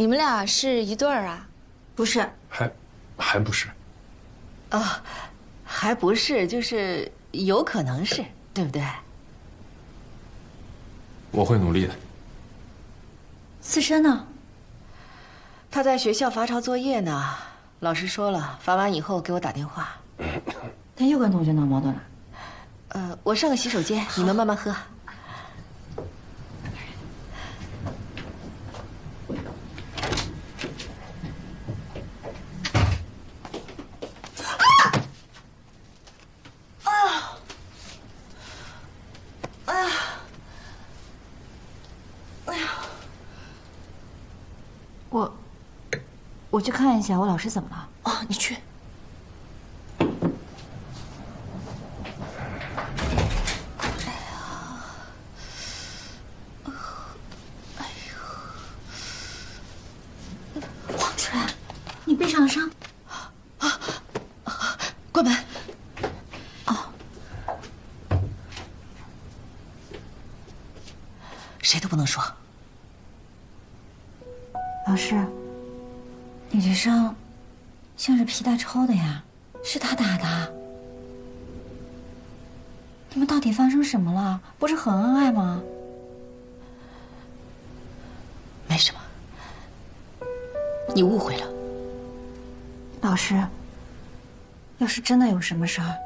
你们俩是一对儿啊？不是，还不是。啊，还不是，就是有可能是，对不对？我会努力的。思深呢？他在学校罚抄作业呢，老师说了，罚完以后给我打电话。他又跟同学闹矛盾了？我上个洗手间，你们慢慢喝。我去看一下我老师怎么了。哦，你去。黄春，你背上了伤。关门。哦。谁都不能说。老师，你这伤像是皮带抽的呀，是他打的。你们到底发生什么了？不是很恩爱吗？没什么，你误会了。老师，要是真的有什么事儿，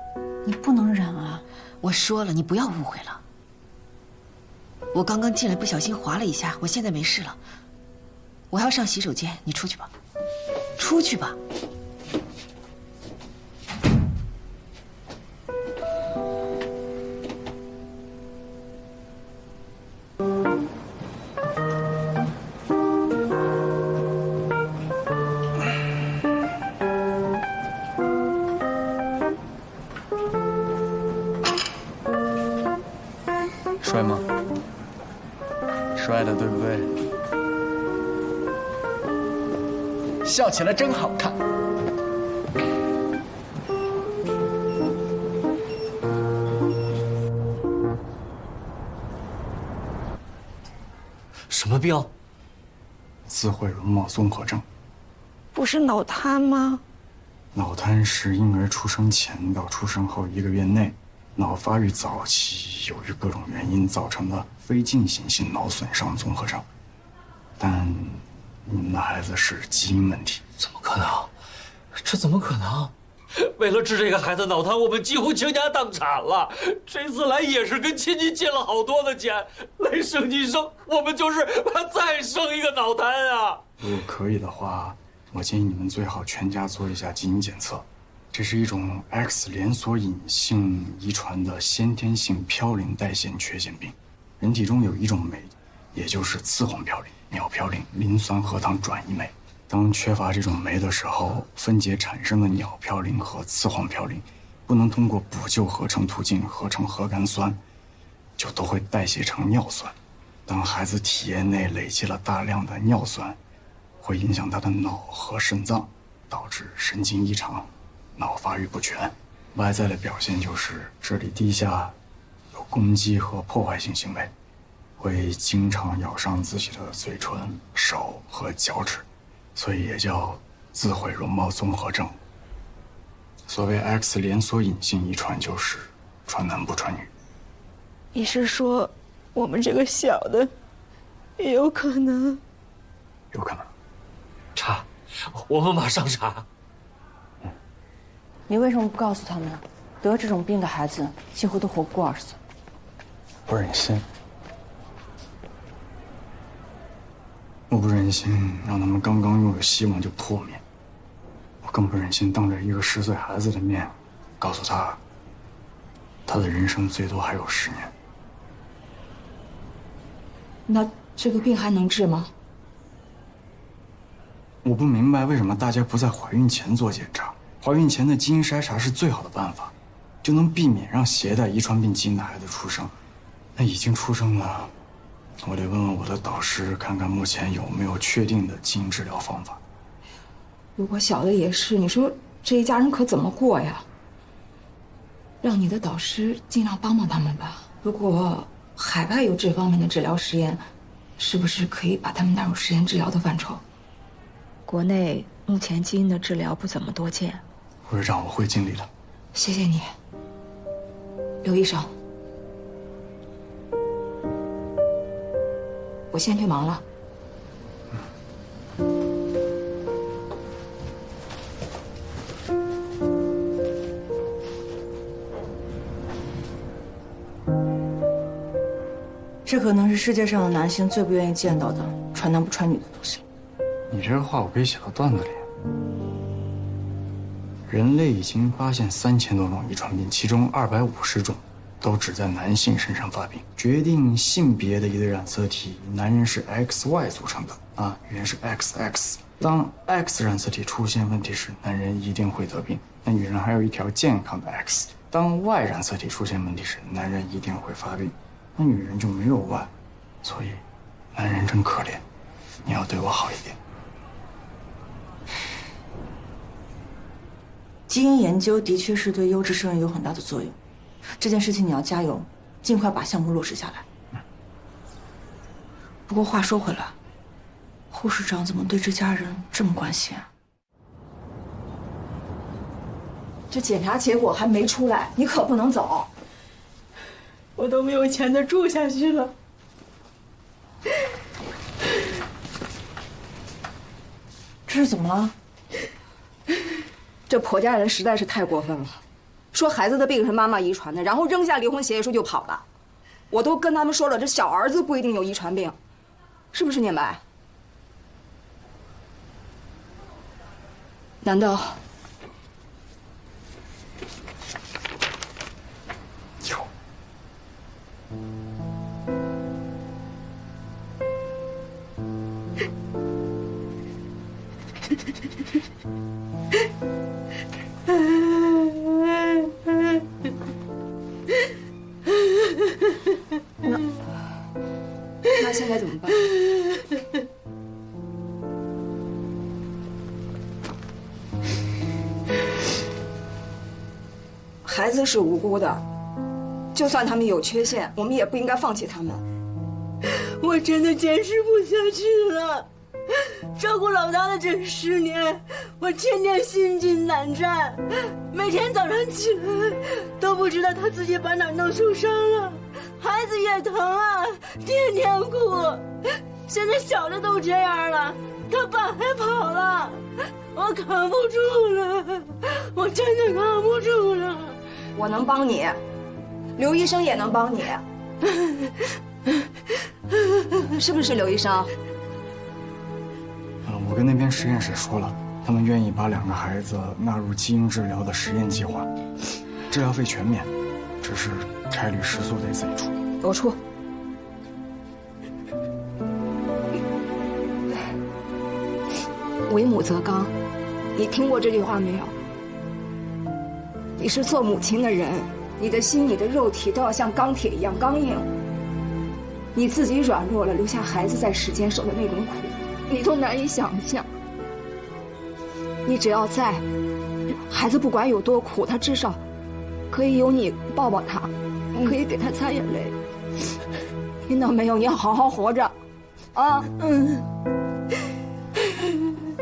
你不能忍啊！我说了，你不要误会了。我刚刚进来不小心滑了一下，我现在没事了。我要上洗手间，你出去吧。出去吧。帅吗？帅的，对不对？笑起来真好看。什么病？自毁容貌综合症。不是脑瘫吗？脑瘫是婴儿出生前到出生后1个月内，脑发育早期由于各种原因造成的非进行性脑损伤综合症。但你们的孩子是基因问题。怎么可能？这怎么可能？为了治这个孩子脑瘫，我们几乎倾家荡产了。这次来也是跟亲戚借了好多的钱来生今生，我们就是怕再生一个脑瘫啊！如果可以的话，我建议你们最好全家做一下基因检测。这是一种 X 连锁隐性遗传的先天性嘌呤代谢缺陷病。人体中有一种酶，也就是次黄嘌呤、鸟嘌呤磷酸核糖转移酶。当缺乏这种酶的时候，分解产生的鸟嘌呤和次黄嘌呤不能通过补救合成途径合成核苷酸，就都会代谢成尿酸。当孩子体液内累积了大量的尿酸，会影响他的脑和肾脏，导致神经异常，脑发育不全。外在的表现就是智力低下，有攻击和破坏性行为，会经常咬伤自己的嘴唇、手和脚趾，所以也叫自毁容貌综合症。所谓 X 连锁隐性遗传就是传男不传女。你是说，我们这个小的，也有可能？有可能。查，我们马上查。你为什么不告诉他们？得这种病的孩子几乎都活不过20岁。不忍心。我不忍心让他们刚刚拥有希望就破灭，我更不忍心当着一个10岁孩子的面，告诉他，他的人生最多还有10年。那这个病还能治吗？我不明白为什么大家不在怀孕前做检查，怀孕前的基因筛查是最好的办法，就能避免让携带遗传病基因的孩子出生。那已经出生了，我得问问我的导师，看看目前有没有确定的基因治疗方法。如果小的也是，你说这一家人可怎么过呀？让你的导师尽量帮帮他们吧。如果海外有这方面的治疗实验，是不是可以把他们纳入实验治疗的范畴？国内目前基因的治疗不怎么多见。护士长，我会尽力的。谢谢你，刘医生。我先去忙了。这可能是世界上的男性最不愿意见到的传男不传女的东西。你这个话我可以写到段子里。人类已经发现3000多种遗传病，其中250种都只在男性身上发病。决定性别的一对染色体，男人是 XY 组成的啊，女人是 XX。当 X 染色体出现问题时，男人一定会得病。那女人还有一条健康的 X。当 Y 染色体出现问题时，男人一定会发病。那女人就没有 Y， 所以男人真可怜，你要对我好一点。基因研究的确是对优质生育有很大的作用，这件事情你要加油，尽快把项目落实下来。不过话说回来，护士长怎么对这家人这么关心啊？这检查结果还没出来，你可不能走。我都没有钱的住下去了。这是怎么了？这婆家人实在是太过分了，说孩子的病是妈妈遗传的，然后扔下离婚协议书就跑了。我都跟他们说了，这小儿子不一定有遗传病，是不是念白？难道？有。那现在怎么办？孩子是无辜的，就算他们有缺陷，我们也不应该放弃他们。我真的坚持不下去了。照顾老大的这10年，我天天心惊胆战，每天早上起来都不知道他自己把哪弄受伤了，孩子也疼啊，天天哭。现在小的都这样了，他爸还跑了，我扛不住了，我真的扛不住了。我能帮你，刘医生也能帮你，是不是刘医生？我跟那边实验室说了，他们愿意把2个孩子纳入基因治疗的实验计划，治疗费全免，只是差旅食宿得自己出。我出。为母则刚，你听过这句话没有？你是做母亲的人，你的心、你的肉体都要像钢铁一样刚硬。你自己软弱了，留下孩子在世间受的那种苦，你都难以想象。你只要在，孩子不管有多苦，他至少可以有你抱抱他，可以给他擦眼泪。听到没有？你要好好活着，啊！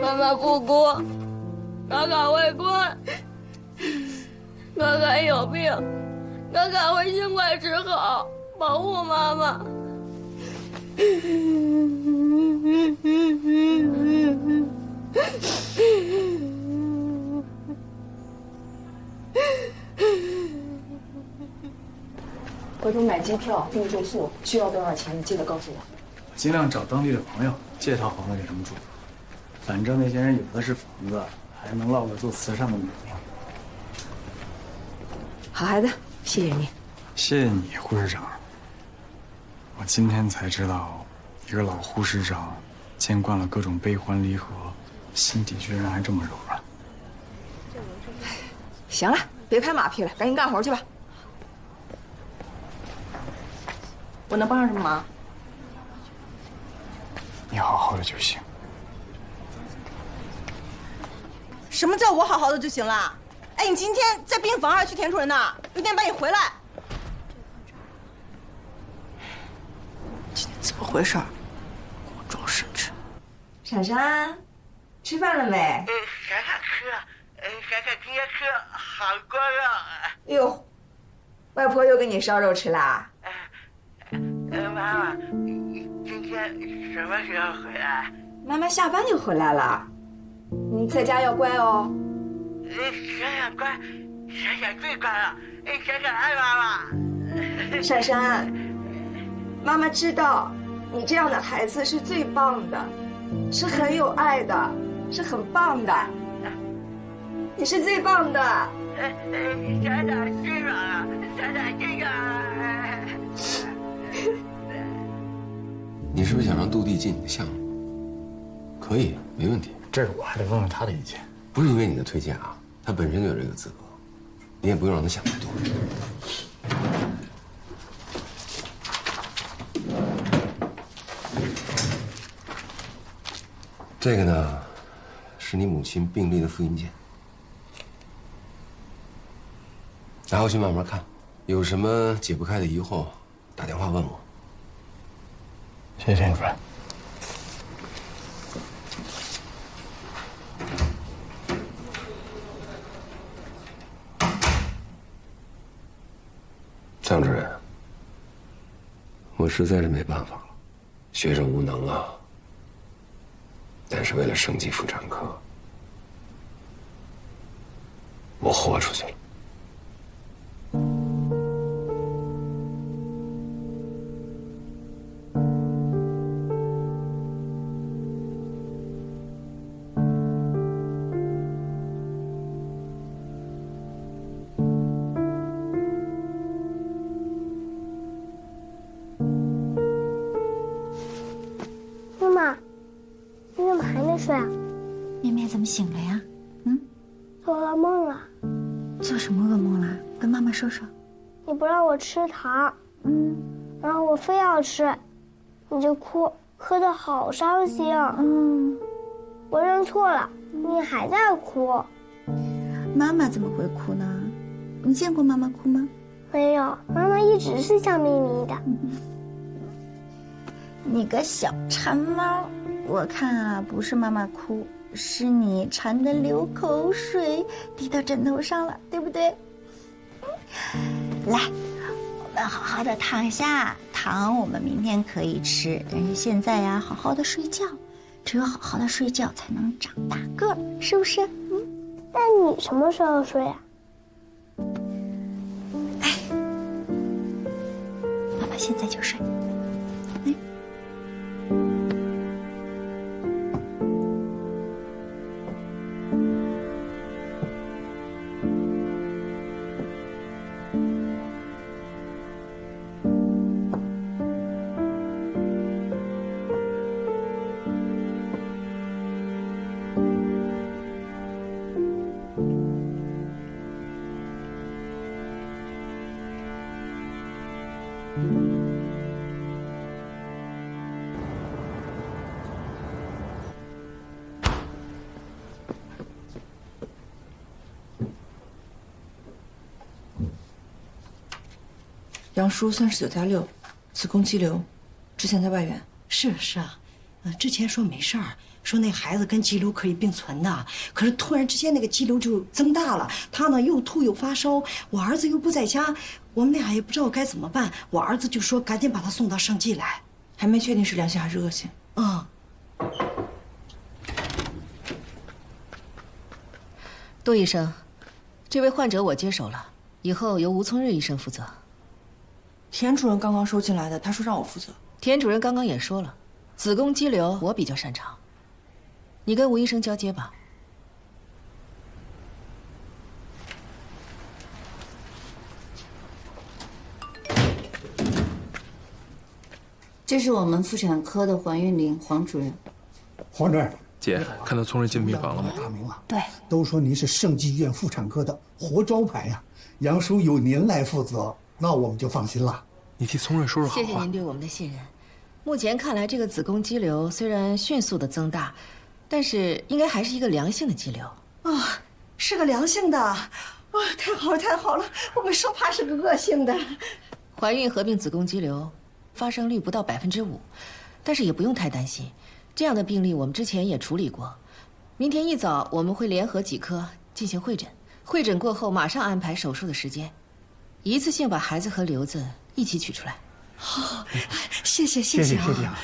妈妈不哭，哥哥会哭，哥哥有病，哥哥会尽快治好，保护妈妈。回头买机票、订住宿需要多少钱？你记得告诉我。尽量找当地的朋友借套房子给他们住，反正那些人有的是房子，还能落个做慈善的名。好孩子，谢谢你。谢谢你，护士长。我今天才知道，一个老护士长，见惯了各种悲欢离合，心底居然还这么柔软。行了，别拍马屁了，赶紧干活去吧。我能帮上什么忙？你好好的就行。什么叫我好好的就行了？哎，你今天在病房还是去田主任那？有点半夜回来。今天怎么回事？给我装深沉。闪闪，吃饭了没？想吃，想今天吃好多肉。哟，外婆又给你烧肉吃啦？妈妈，今天什么时候回来？妈妈下班就回来了，你在家要乖哦。闪闪乖，闪闪最乖了，闪闪爱妈妈。珊珊，妈妈知道你这样的孩子是最棒的，是很有爱的，是很棒的，你是最棒的。闪闪最软了，闪闪最软。你是不是想让杜弟进你的项目？可以，没问题。这个我还得问问他的意见。不是因为你的推荐啊，他本身就有这个资格，你也不用让他想太多。这个呢，是你母亲病历的复印件，拿回去慢慢看，有什么解不开的疑惑，打电话问我。谢谢田主任。张主任，我实在是没办法了，学生无能啊。但是为了升级妇产科，我豁出去了。睡啊？绵绵怎么醒了呀？做噩梦了。做什么噩梦啦？跟妈妈说说。你不让我吃糖，然后我非要吃，你就哭，哭得好伤心。我认错了，你还在哭。妈妈怎么会哭呢？你见过妈妈哭吗？没有，妈妈一直是笑眯眯的。你个小馋猫，我看啊，不是妈妈哭，是你馋得流口水，滴到枕头上了，对不对？来，我们好好的躺下，糖我们明天可以吃，但是现在呀，好好的睡觉，只有好好的睡觉才能长大个儿，是不是？那你什么时候睡啊？哎，妈妈现在就睡。杨叔39+6，子宫肌瘤，之前在外院。是啊，之前说没事儿，说那孩子跟肌瘤可以并存的，可是突然之间那个肌瘤就增大了，他呢又吐又发烧，我儿子又不在家，我们俩也不知道该怎么办。我儿子就说赶紧把他送到生技来，还没确定是良性还是恶性。杜医生，这位患者我接手了，以后由吴聪瑞医生负责。田主任刚刚收进来的，他说让我负责。田主任刚刚也说了，子宫肌瘤我比较擅长，你跟吴医生交接吧。这是我们妇产科的黄韵玲，黄主任。黄主任，姐，看到聪瑞进病房了吗？大名了，对，都说您是盛济医院妇产科的活招牌呀。杨叔有您来负责，那我们就放心了。你替聪瑞说说好话。谢谢您对我们的信任。目前看来，这个子宫肌瘤虽然迅速的增大，但是应该还是一个良性的肌瘤。是个良性的，太好了太好了，我们生怕是个恶性的。怀孕合并子宫肌瘤，发生率不到5%，但是也不用太担心。这样的病例我们之前也处理过，明天一早我们会联合几科进行会诊，会诊过后马上安排手术的时间，一次性把孩子和瘤子一起取出来。好，谢谢啊！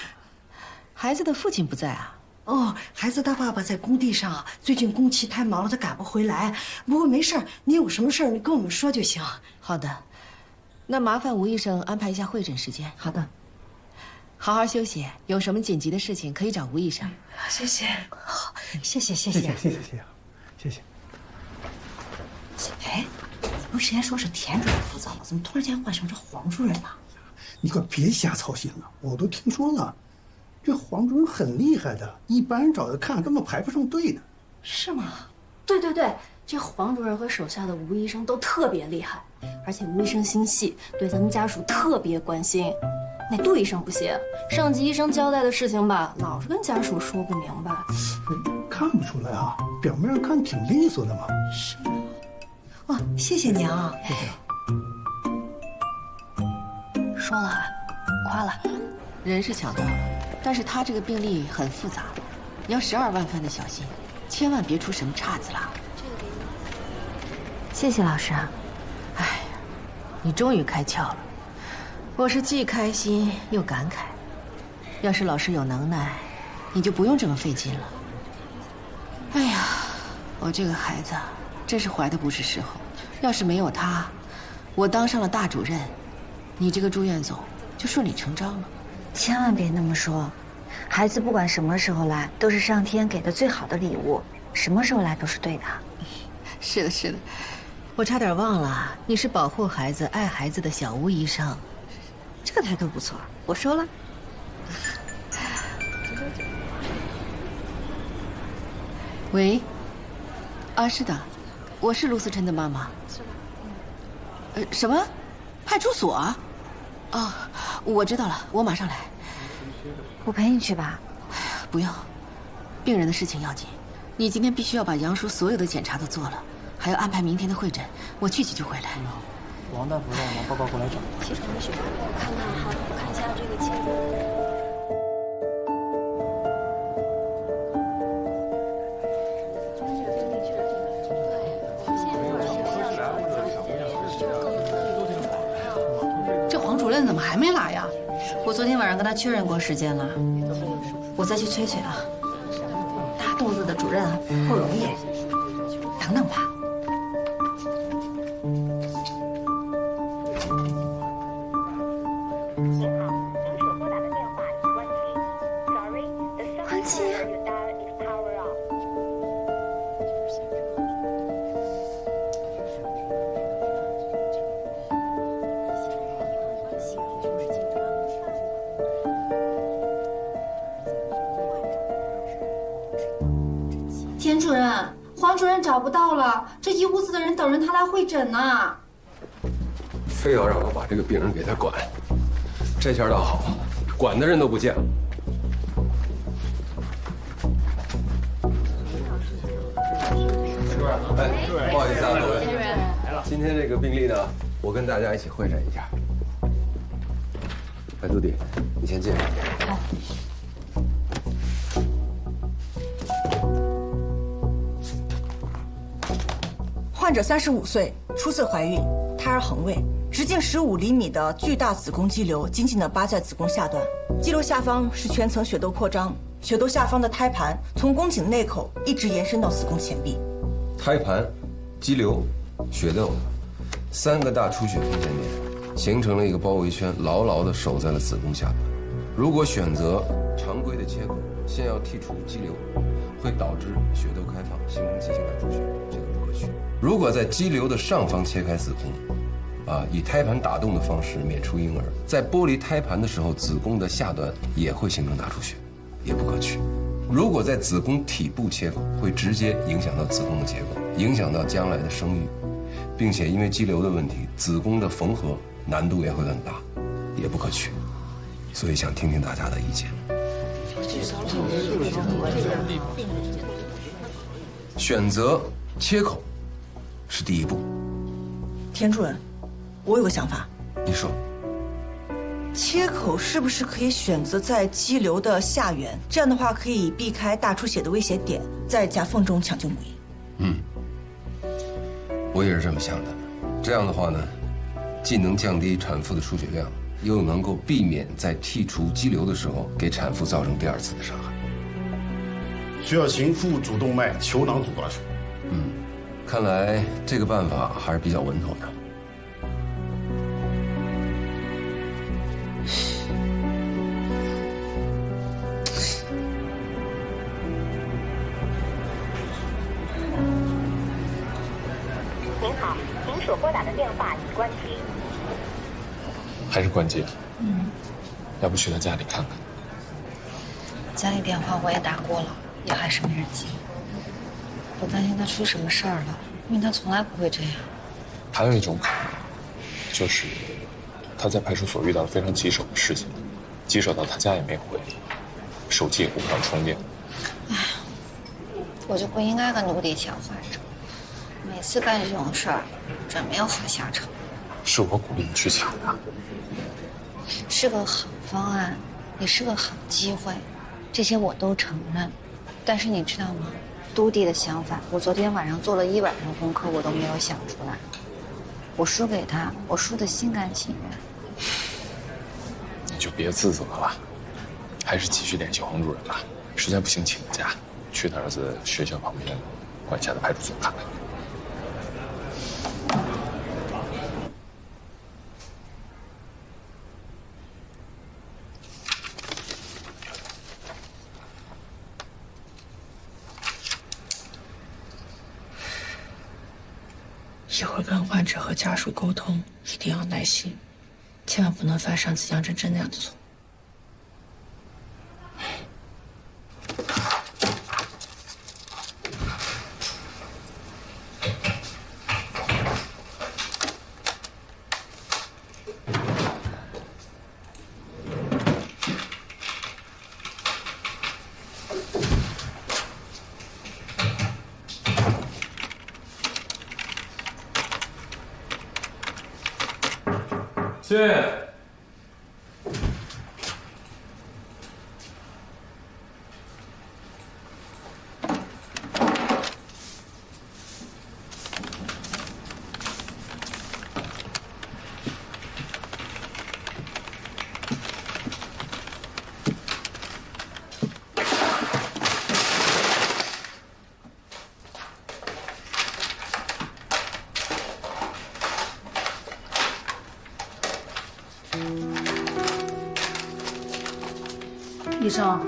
孩子的父亲不在啊？哦，孩子他爸爸在工地上，最近工期太忙了，他赶不回来。不过没事儿，你有什么事儿你跟我们说就行。好的，那麻烦吴医生安排一下会诊时间。好的，好好休息，有什么紧急的事情可以找吴医生。谢谢，好，谢谢。哎，不是之前说是田主任负责吗？怎么突然间换成这黄主任了？你可别瞎操心了，我都听说了，这黄主任很厉害的，一般人找他看根本排不上队的。是吗？对，这黄主任和手下的吴医生都特别厉害，而且吴医生心细，对咱们家属特别关心。那杜医生不行，上级医生交代的事情吧，老是跟家属说不明白。看不出来啊，表面上看挺利索的嘛。是吗？哇，谢谢你啊！谢谢。说了，夸了，人是抢到了，但是他这个病例很复杂，你要12万分的小心，千万别出什么岔子了。谢谢老师。哎，你终于开窍了，我是既开心又感慨。要是老师有能耐，你就不用这么费劲了。哎呀，我这个孩子真是怀的不是时候，要是没有他，我当上了大主任，你这个住院总就顺理成章了。千万别那么说，孩子不管什么时候来，都是上天给的最好的礼物，什么时候来都是对的。是的，我差点忘了，你是保护孩子、爱孩子的小吴医生，这个态度不错，我说了。喂，啊，是的，我是陆思琛的妈妈。什么？派出所？哦，我知道了，我马上来。我陪你去吧。不要，病人的事情要紧。你今天必须要把杨叔所有的检查都做了，还要安排明天的会诊。我去就回来。王大夫让我拿报告过来找。其实我们血查我看一下这个切口。主任怎么还没来呀？我昨天晚上跟他确认过时间了，我再去催催啊。大肚子的主任啊，不容易。等等吧。关机。田主任，黄主任找不到了，这一屋子的人等着他来会诊呢。非要让我把这个病人给他管，这下倒好，管的人都不见了。哎，不好意思啊，各位，今天这个病例呢，我跟大家一起会诊一下。哎，杜迪，你先进。好。患者35岁，初次怀孕，胎儿横位，直径15厘米的巨大子宫肌瘤紧紧地扒在子宫下段，肌瘤下方是全层血窦扩张，血窦下方的胎盘从宫颈内口一直延伸到子宫前壁。胎盘、肌瘤、血窦3个大出血分线点，形成了一个包围圈，牢牢地守在了子宫下端。如果选择常规的切口，先要剔除肌瘤，会导致血窦开放，形成急性大出血，这个不可取。如果在肌瘤的上方切开子宫，以胎盘打洞的方式娩出婴儿，在剥离胎盘的时候，子宫的下端也会形成大出血，也不可取。如果在子宫体部切口，会直接影响到子宫的结构，影响到将来的生育，并且因为肌瘤的问题，子宫的缝合难度也会很大，也不可取。所以想听听大家的意见。选择切口是第一步。田主任，我有个想法。你说。切口是不是可以选择在肌瘤的下缘？这样的话可以避开大出血的危险点，在夹缝中抢救母婴。我也是这么想的。这样的话呢，既能降低产妇的出血量，又能够避免在剔除肌瘤的时候给产妇造成第2次的伤害。需要行腹主动脉球囊阻断术。看来这个办法还是比较稳妥的。您好，您所拨打的电话已关机。还是关机了。要不去他家里看看？家里电话我也打过了，也还是没人接。我担心他出什么事儿了，因为他从来不会这样。还有一种可能，就是他在派出所遇到了非常棘手的事情，棘手到他家也没有回力，手机也顾不上充电。我就不应该跟陆地强患者，每次干这种事儿，准没有好下场。是我鼓励你去抢的。是个好方案，也是个好机会，这些我都承认。但是你知道吗？都弟的想法，我昨天晚上做了1晚上功课，我都没有想出来。我输给他，我输得心甘情愿。你就别自责了，还是继续联系黄主任吧。实在不行，请个假，去他儿子学校旁边管辖的派出所看看。一会儿跟患者和家属沟通，一定要耐心，千万不能犯上次杨真真那样的错。进。医生，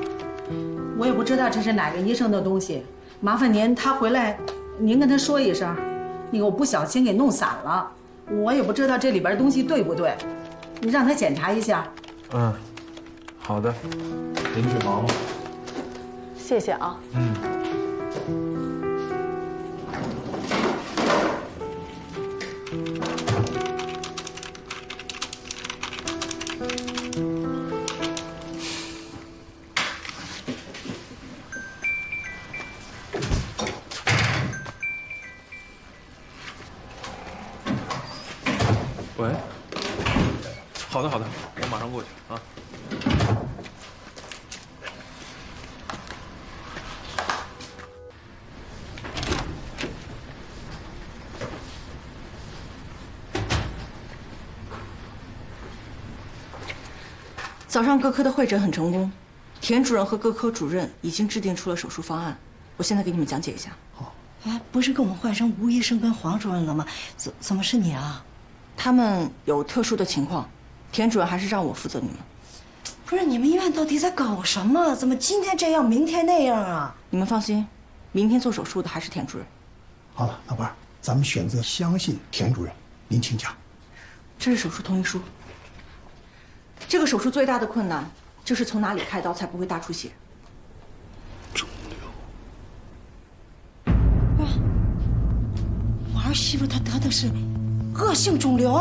我也不知道这是哪个医生的东西，麻烦您他回来，您跟他说一声，那个我不小心给弄散了，我也不知道这里边东西对不对，你让他检查一下。好的，您去忙吧。谢谢啊。喂，好的，我马上过去啊。早上各科的会诊很成功，田主任和各科主任已经制定出了手术方案，我现在给你们讲解一下。哎，不是跟我们换成吴医生跟黄主任了吗？怎么是你啊？他们有特殊的情况，田主任还是让我负责你们。不是，你们医院到底在搞什么？怎么今天这样，明天那样啊？你们放心，明天做手术的还是田主任。好了，老伴儿，咱们选择相信田主任，您请讲。这是手术同意书。这个手术最大的困难就是从哪里开刀才不会大出血。肿瘤。我儿媳妇她得的是恶性肿瘤。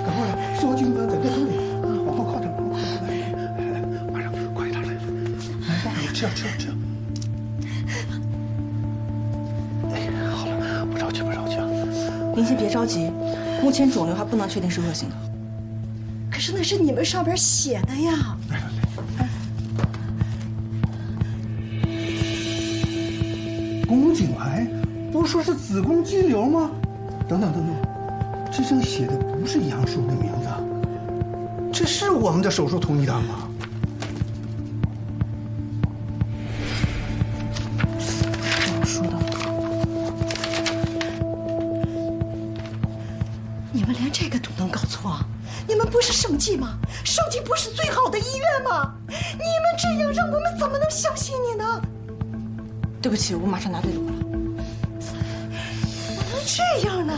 赶快说军官在这里，往后靠着，马上快点来，这样。好了，不着急。您先别着急，目前肿瘤还不能确定是恶性的。可是那是你们上边写的呀。宫颈癌，不是说是子宫肌瘤吗？等等，这上写的不是杨叔的名字，这是我们的手术同意单吗？杨叔的，你们连这个都能搞错？你们不是生计吗？生计不是最好的医院吗？你们这样让我们怎么能相信你呢？对不起，我马上拿队伍了。怎么能这样呢？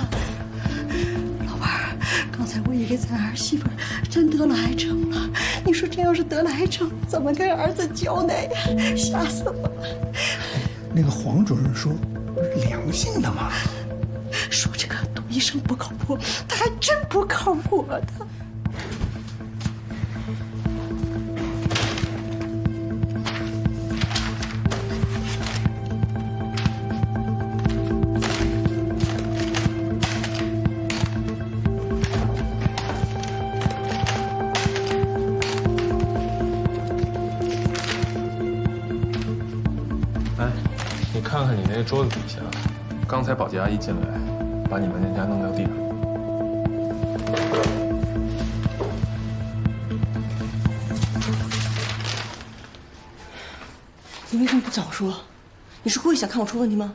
老伴儿，刚才我以为咱儿媳妇真得了癌症了。你说这要是得了癌症，怎么跟儿子交代呀？吓死我了！那个黄主任说不是良性的吗？说这个杜医生不靠谱，他还真不靠谱的。你看看你那桌子底下，刚才保洁阿姨进来，把你们那家弄掉地上。你为什么不早说？你是故意想看我出问题吗？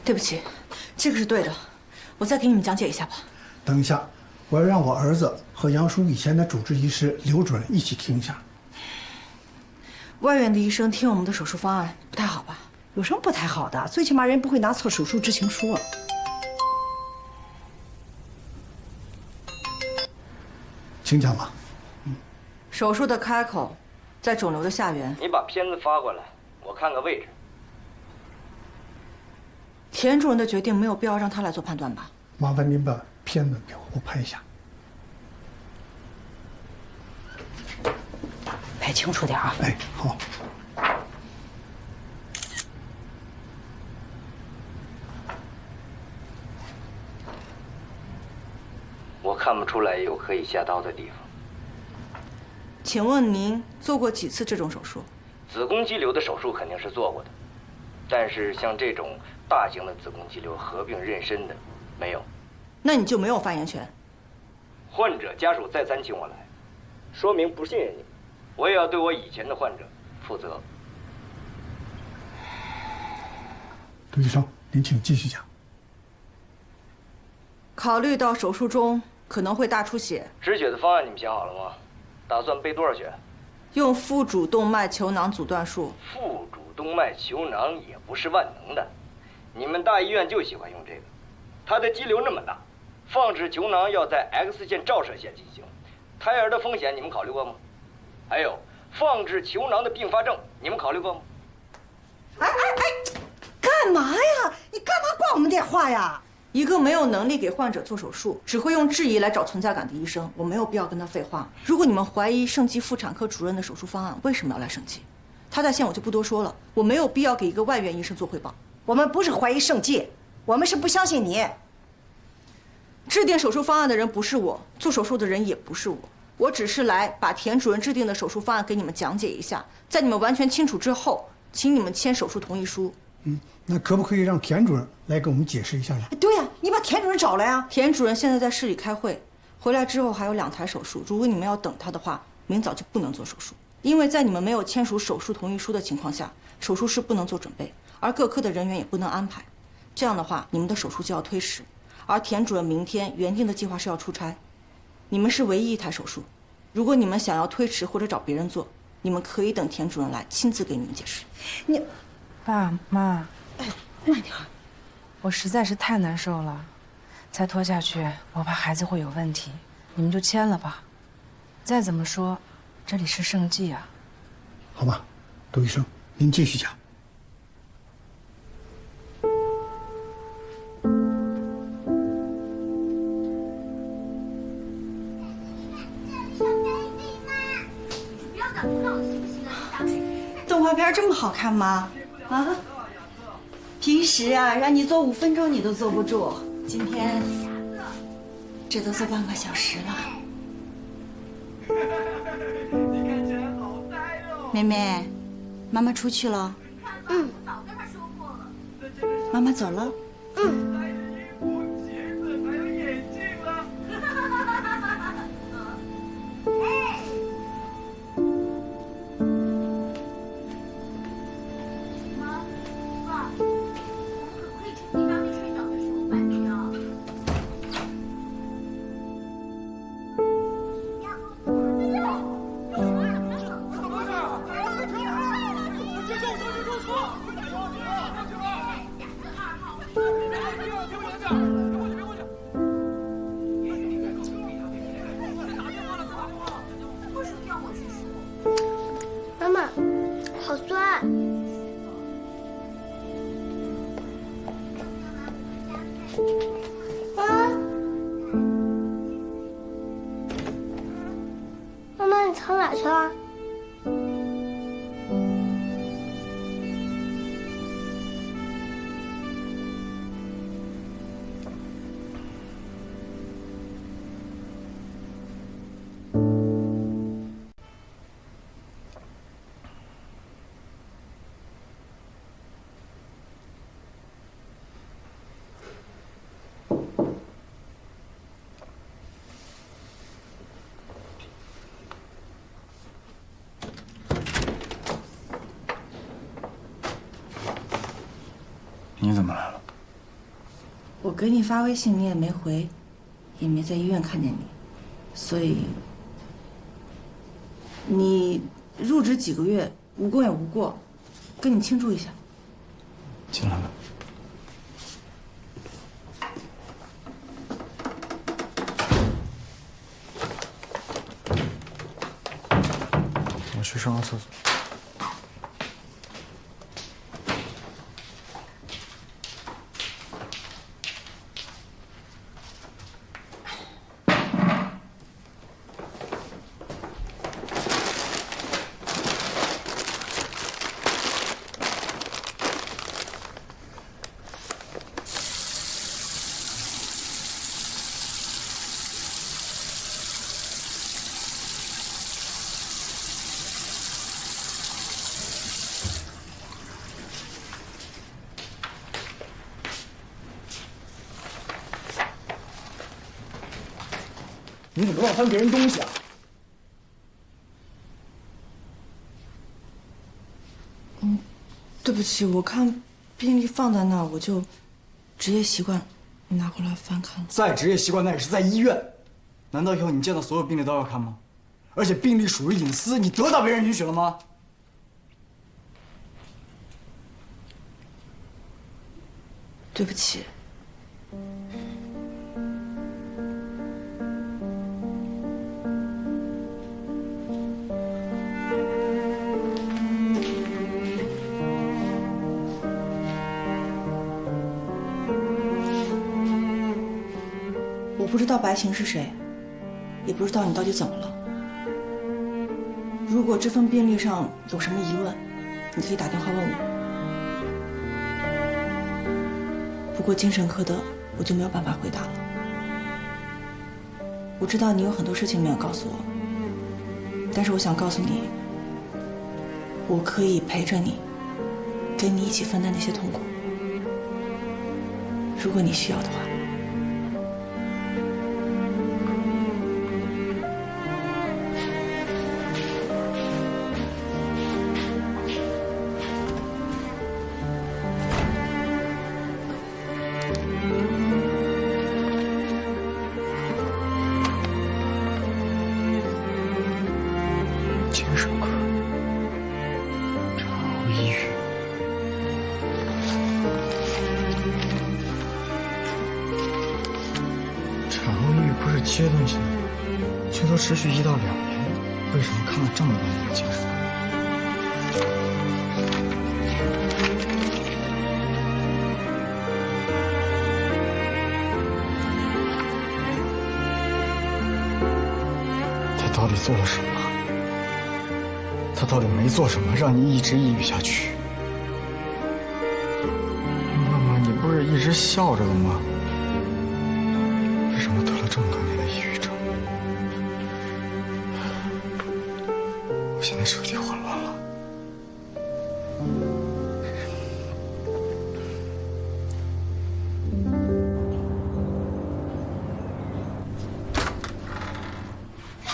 对不起，这个是对的，我再给你们讲解一下吧。等一下，我要让我儿子和杨叔以前的主治医师刘主任一起听一下。外院的医生听我们的手术方案不太好吧？有什么不太好的？最起码人不会拿错手术知情书。请讲吧。手术的开口在肿瘤的下缘。你把片子发过来，我看个位置。田主任的决定没有必要让他来做判断吧？麻烦您把片子给我拍一下。拍清楚点啊！哎，好。我看不出来有可以下刀的地方。请问您做过几次这种手术？子宫肌瘤的手术肯定是做过的，但是像这种大型的子宫肌瘤合并妊娠的，没有。那你就没有发言权。患者家属再三请我来，说明不信任你，我也要对我以前的患者负责。杜医生，您请继续讲。考虑到手术中可能会大出血，止血的方案你们想好了吗？打算备多少血？用腹主动脉球囊阻断术。腹主动脉球囊也不是万能的，你们大医院就喜欢用这个。它的肌瘤那么大，放置球囊要在 X 线照射下进行，胎儿的风险你们考虑过吗？还有放置球囊的并发症，你们考虑过吗？哎，干嘛呀？你干嘛挂我们电话呀？一个没有能力给患者做手术，只会用质疑来找存在感的医生，我没有必要跟他废话。如果你们怀疑盛记妇产科主任的手术方案，为什么要来盛记？他在线我就不多说了，我没有必要给一个外院医生做汇报。我们不是怀疑盛记，我们是不相信你。制定手术方案的人不是我，做手术的人也不是我，我只是来把田主任制定的手术方案给你们讲解一下，在你们完全清楚之后，请你们签手术同意书。那可不可以让田主任来给我们解释一下呢？对呀，你把田主任找来呀。田主任现在在市里开会，回来之后还有2台手术，如果你们要等他的话，明早就不能做手术，因为在你们没有签署手术同意书的情况下，手术室不能做准备，而各科的人员也不能安排。这样的话，你们的手术就要推迟，而田主任明天原定的计划是要出差，你们是唯一1台手术，如果你们想要推迟或者找别人做，你们可以等田主任来亲自给你们解释。你，爸妈。哎，慢点。我实在是太难受了，再拖下去，我怕孩子会有问题。你们就签了吧。再怎么说，这里是盛记啊。好吧，杜医生，您继续讲。动画片这么好看吗？啊？平时啊，让你做5分钟你都坐不住，今天这都坐半个小时了。妹妹，妈妈出去了。嗯。妈妈走了。嗯。妈妈，好酸。妈妈，你藏哪去了？你怎么来了？我给你发微信，你也没回，也没在医院看见你，所以你入职几个月，无功也无过，跟你庆祝一下。进来吧。我去上个厕所。你怎么乱翻别人东西啊？对不起，我看病历放在那儿，我就职业习惯拿过来翻看了。再职业习惯那也是在医院，难道以后你见到所有病历都要看吗？而且病历属于隐私，你得到别人允许了吗？对不起。我不知道白晴是谁，也不知道你到底怎么了。如果这份病历上有什么疑问，你可以打电话问我。不过精神科的我就没有办法回答了。我知道你有很多事情没有告诉我，但是我想告诉你，我可以陪着你，跟你一起分担那些痛苦。如果你需要的话。精神科，朝医院。产后抑郁不是阶段性的，最多持续1到2年，为什么看了这么多年的精神科？他到底做了什么？他到底没做什么，让你一直抑郁下去？妈妈，你不是一直笑着的吗？为什么得了这么多年的抑郁症？我现在手机混乱了。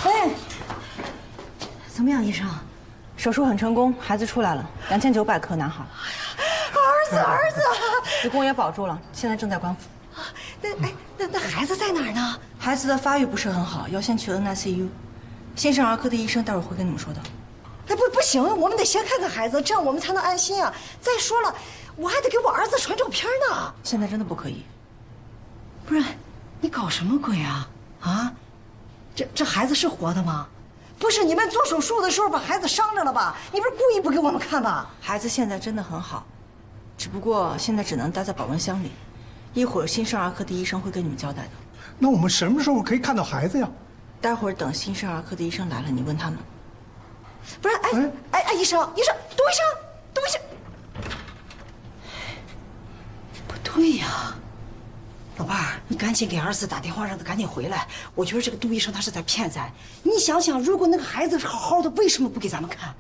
哎，怎么样，医生？手术很成功，孩子出来了，2900克，男孩。儿子，子宫也保住了，现在正在观腹。那孩子在哪儿呢？孩子的发育不是很好，要先去 NICU。新生儿科的医生待会儿会跟你们说的。哎，不行，我们得先看看孩子，这样我们才能安心啊。再说了，我还得给我儿子传照片呢。现在真的不可以。不是，你搞什么鬼啊？啊，这孩子是活的吗？不是，你们做手术的时候把孩子伤着了吧？你不是故意不给我们看吧？孩子现在真的很好，只不过现在只能待在保温箱里。一会儿新生儿科的医生会跟你们交代的。那我们什么时候可以看到孩子呀？待会儿等新生儿科的医生来了，你问他们。不是，医生，杜医生，不对呀，老伴儿，你赶紧给儿子打电话，让他赶紧回来。我觉得这个杜医生他是在骗咱。你想想，如果那个孩子是好好的，为什么不给咱们看？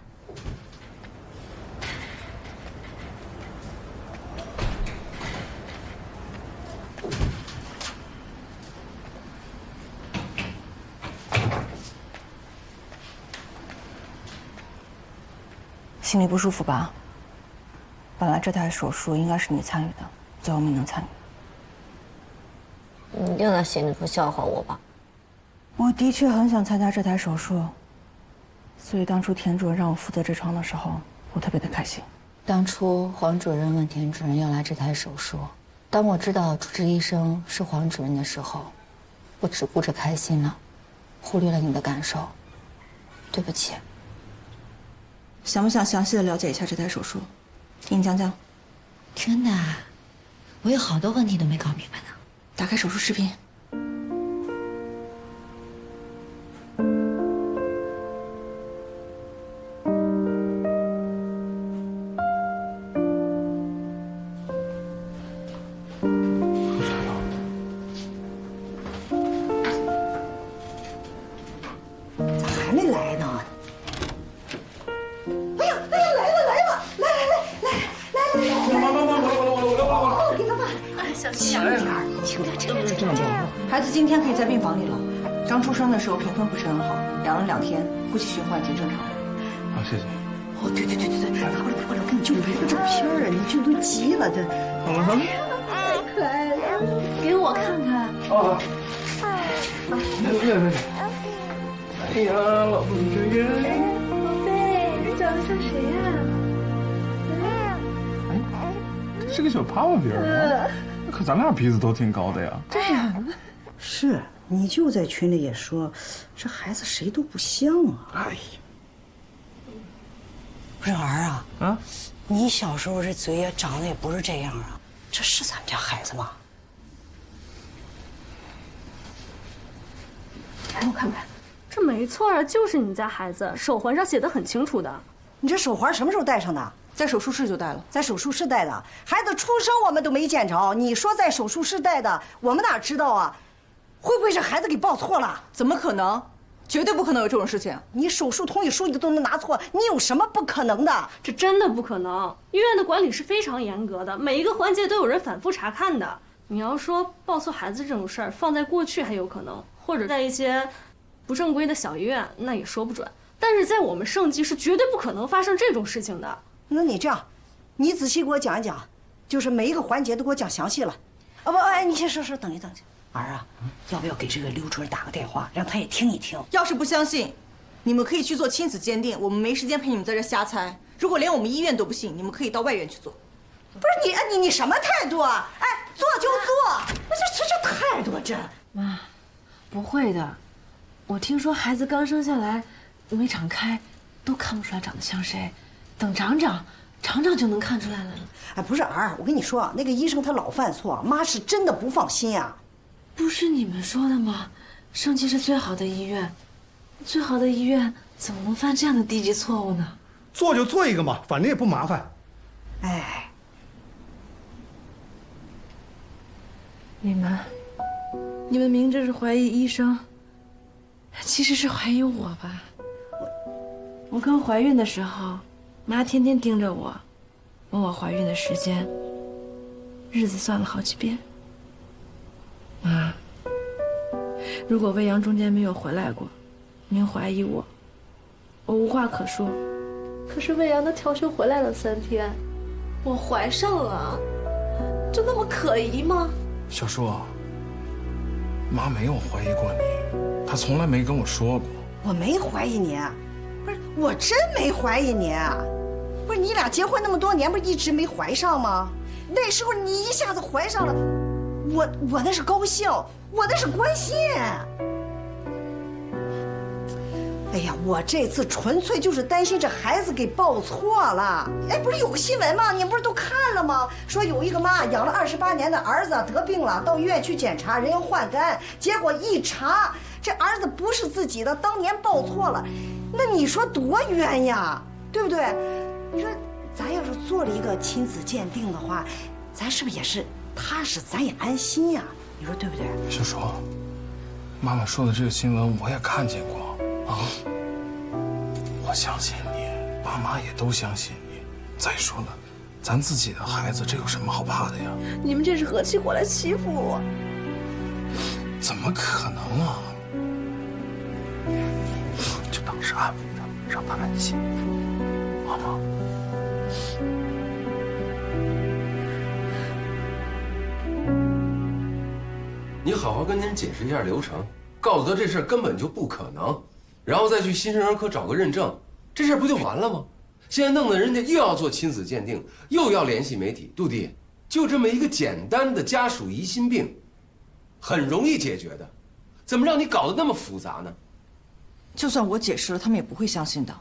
心里不舒服吧？本来这台手术应该是你参与的，最后没能参与。你又在心里头笑话我吧？我的确很想参加这台手术，所以当初田主任让我负责这床的时候，我特别的开心。当初黄主任问田主任要来这台手术，当我知道主治医生是黄主任的时候，我只顾着开心了，忽略了你的感受。对不起。想不想详细的了解一下这台手术？听你讲讲。真的，我有好多问题都没搞明白呢。打开手术视频。咋还没来呢？哎呀，来了！来！给他吧，小心点儿，轻点。孩子今天可以在病房里了。刚出生的时候评分不是很好，养了2天，呼吸循环已经正常了。好，谢谢。哦，对，拿过来，我给你舅拍个照片啊！你舅都急了，这。太可爱了，给我看看。哦。来。哎呀，老婆你真冤。宝贝，你长得像谁呀？这是个小胖饼啊！可咱俩鼻子都挺高的呀。对呀，是你就在群里也说，这孩子谁都不像啊。哎呀，不是儿啊，你小时候这嘴也长得也不是这样啊，这是咱们家孩子吗？来，我看看，这没错啊，就是你家孩子，手环上写的很清楚的。你这手环什么时候戴上的？在手术室就戴了，在手术室戴的。孩子出生我们都没见着，你说在手术室戴的，我们哪知道啊？会不会是孩子给报错了？怎么可能？绝对不可能有这种事情。你手术同意书你都能拿错，你有什么不可能的？这真的不可能。医院的管理是非常严格的，每一个环节都有人反复查看的。你要说报错孩子这种事儿，放在过去还有可能，或者在一些不正规的小医院，那也说不准。但是在我们盛极是绝对不可能发生这种事情的。那你这样，你仔细给我讲一讲，就是每一个环节都给我讲详细了。不，你先说，等一等。儿啊，要不要给这个刘主任打个电话，让他也听一听？要是不相信，你们可以去做亲子鉴定，我们没时间陪你们在这瞎猜。如果连我们医院都不信，你们可以到外院去做。不是你什么态度啊？哎，做就做，这态度这。妈，不会的，我听说孩子刚生下来，没长开，都看不出来长得像谁。等长就能看出来了。哎，不是儿，我跟你说，那个医生他老犯错，妈是真的不放心啊。不是你们说的吗？盛极是最好的医院，最好的医院怎么能犯这样的低级错误呢？做就做一个嘛，反正也不麻烦。哎，你们明着是怀疑医生，其实是怀疑我吧？我刚怀孕的时候，妈天天盯着我，问我怀孕的时间，日子算了好几遍。妈，如果魏阳中间没有回来过，您怀疑我，我无话可说。可是魏阳的调休回来了3天，我怀上了，就那么可疑吗？小叔，妈没有怀疑过你，她从来没跟我说过。我没怀疑你，不是，我真没怀疑你。不是，你俩结婚那么多年，不是一直没怀上吗？那时候你一下子怀上了，我那是高兴，我那是关心。哎呀，我这次纯粹就是担心这孩子给抱错了。哎，不是有个新闻吗？你们不是都看了吗？说有一个妈养了28年的儿子得病了，到医院去检查，人要换肝，结果一查，这儿子不是自己的，当年抱错了。那你说多冤呀，对不对？你说咱要是做了一个亲子鉴定的话，咱是不是也是踏实，咱也安心呀？你说对不对？小叔，妈妈说的这个新闻我也看见过啊。我相信你，爸妈也都相信你。再说了，咱自己的孩子，这有什么好怕的呀？你们这是合起伙来欺负我？怎么可能啊？就当是安慰他，让他安心，好吗？你好好跟人解释一下流程，告诉他这事儿根本就不可能，然后再去新生儿科找个认证，这事儿不就完了吗？现在弄得人家又要做亲子鉴定，又要联系媒体。杜迪，就这么一个简单的家属疑心病，很容易解决的，怎么让你搞得那么复杂呢？就算我解释了，他们也不会相信的。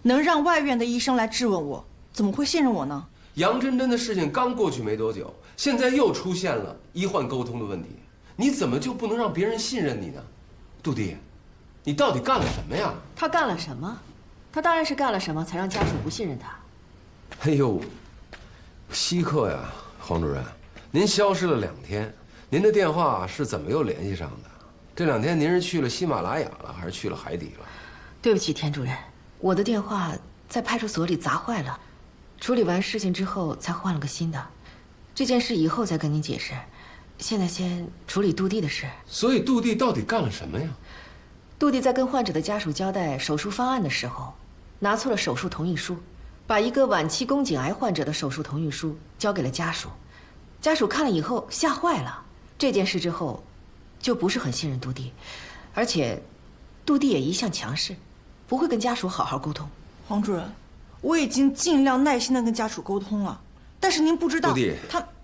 能让外院的医生来质问我，怎么会信任我呢？杨真真的事情刚过去没多久，现在又出现了医患沟通的问题，你怎么就不能让别人信任你呢？杜迪，你到底干了什么呀？他干了什么？他当然是干了什么才让家属不信任他。哎呦，稀客呀，黄主任，您消失了2天，您的电话是怎么又联系上的？这2天您是去了喜马拉雅了，还是去了海底了？对不起，田主任，我的电话在派出所里砸坏了，处理完事情之后才换了个新的。这件事以后再跟您解释，现在先处理杜弟的事。所以杜弟到底干了什么呀？杜弟在跟患者的家属交代手术方案的时候，拿错了手术同意书，把一个晚期宫颈癌患者的手术同意书交给了家属，家属看了以后吓坏了。这件事之后，就不是很信任杜弟，而且杜弟也一向强势，不会跟家属好好沟通。黄主任，我已经尽量耐心地跟家属沟通了，但是您不知道，杜弟，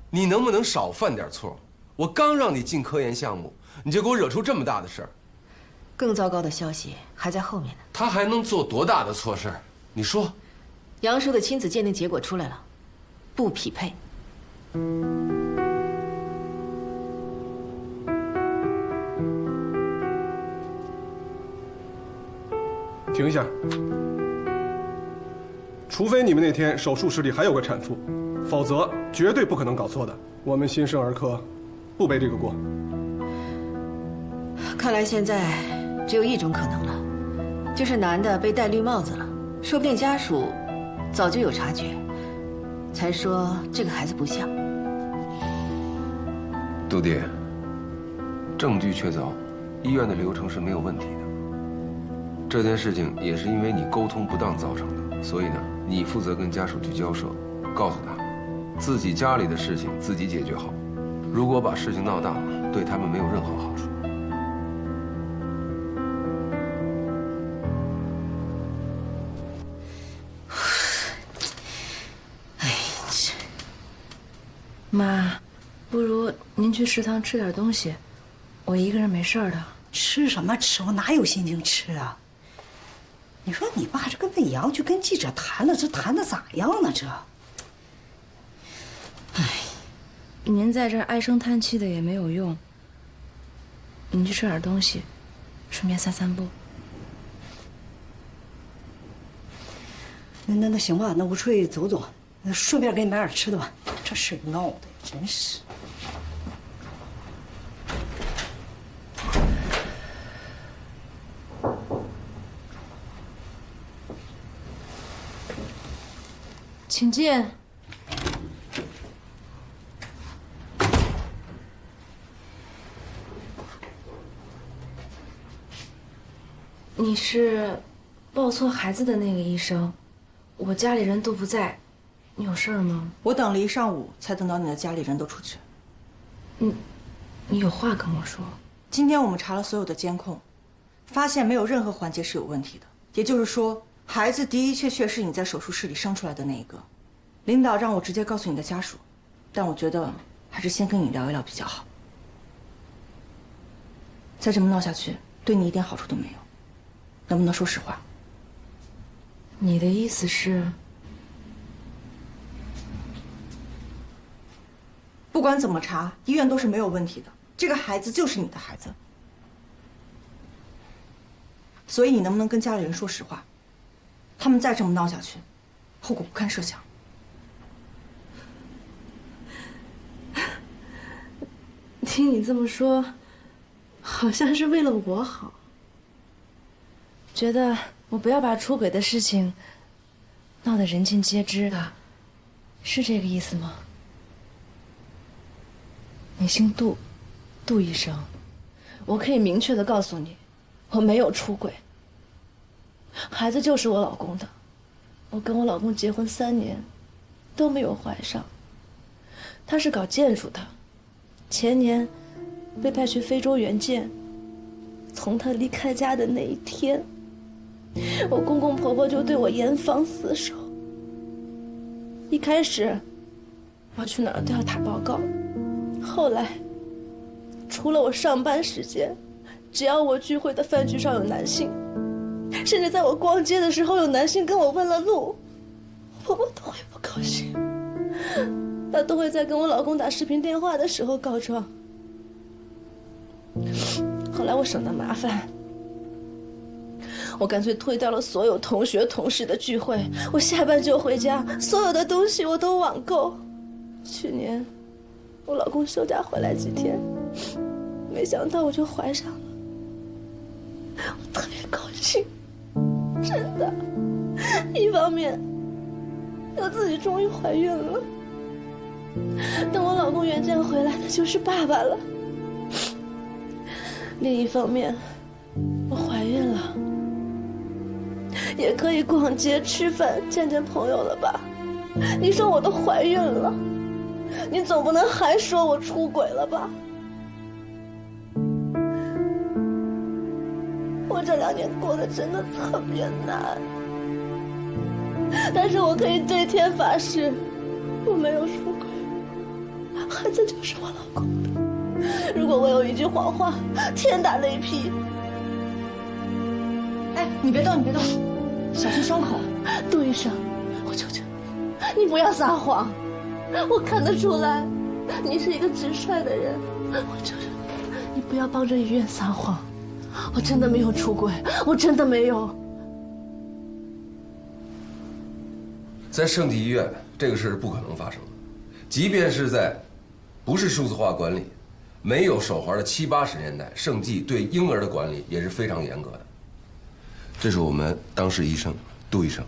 你能不能少犯点错？我刚让你进科研项目，你就给我惹出这么大的事儿。更糟糕的消息还在后面呢。他还能做多大的错事儿？你说。杨叔的亲子鉴定结果出来了，不匹配。停一下，除非你们那天手术室里还有个产妇，否则绝对不可能搞错的。我们新生儿科不背这个锅。看来现在只有一种可能了，就是男的被戴绿帽子了，说不定家属早就有察觉，才说这个孩子不像。杜弟，证据确凿，医院的流程是没有问题的。这件事情也是因为你沟通不当造成的，所以呢，你负责跟家属去交涉，告诉他，自己家里的事情自己解决好，如果把事情闹大，对他们没有任何好处。妈，不如您去食堂吃点东西，我一个人没事的。吃什么吃？我哪有心情吃啊？你说你爸这跟魏阳去跟记者谈了，这谈的咋样呢？这，您在这儿唉声叹气的也没有用。你去吃点东西，顺便散散步。那行吧，那我出去走走，顺便给你买点吃的吧。这事闹的真是。请进。你是抱错孩子的那个医生，我家里人都不在，你有事儿吗？我等了1上午，才等到你的家里人都出去。你有话跟我说。今天我们查了所有的监控，发现没有任何环节是有问题的，也就是说，孩子的确是你在手术室里生出来的那一个。领导让我直接告诉你的家属，但我觉得还是先跟你聊一聊比较好。再这么闹下去，对你一点好处都没有。能不能说实话？你的意思是？不管怎么查，医院都是没有问题的。这个孩子就是你的孩子，所以你能不能跟家里人说实话？他们再这么闹下去，后果不堪设想。听你这么说，好像是为了我好。觉得我不要把出轨的事情闹得人尽皆知的，是这个意思吗？你姓杜，杜医生，我可以明确的告诉你，我没有出轨，孩子就是我老公的，我跟我老公结婚3年，都没有怀上。他是搞建筑的，前年被派去非洲援建，从他离开家的那一天，我公公婆婆就对我严防死守。一开始，我去哪儿都要打报告，后来，除了我上班时间，只要我聚会的饭局上有男性，甚至在我逛街的时候有男性跟我问了路，婆婆都会不高兴。她都会在跟我老公打视频电话的时候告状。后来我省得麻烦，我干脆推掉了所有同学同事的聚会，我下班就回家，所有的东西我都网购。去年我老公休假回来几天，没想到我就怀上了，我特别高兴，真的。一方面，我自己终于怀孕了，等我老公援建回来，他就是爸爸了。另一方面，我怀孕了，也可以逛街、吃饭、见见朋友了吧？你说我都怀孕了，你总不能还说我出轨了吧？我这2年过得真的特别难，但是我可以对天发誓，我没有出轨，孩子就是我老公的。如果我有一句谎话，天打雷劈。哎，你别动，你别动，小心伤口。杜医生，我求求你，你不要撒谎。我看得出来，你是一个直率的人。我求求你，你不要帮着医院撒谎。我真的没有出轨，我真的没有。在圣地医院，这个事是不可能发生的。即便是在不是数字化管理、没有手环的70、80年代，圣地对婴儿的管理也是非常严格的。这是我们当事医生杜医生。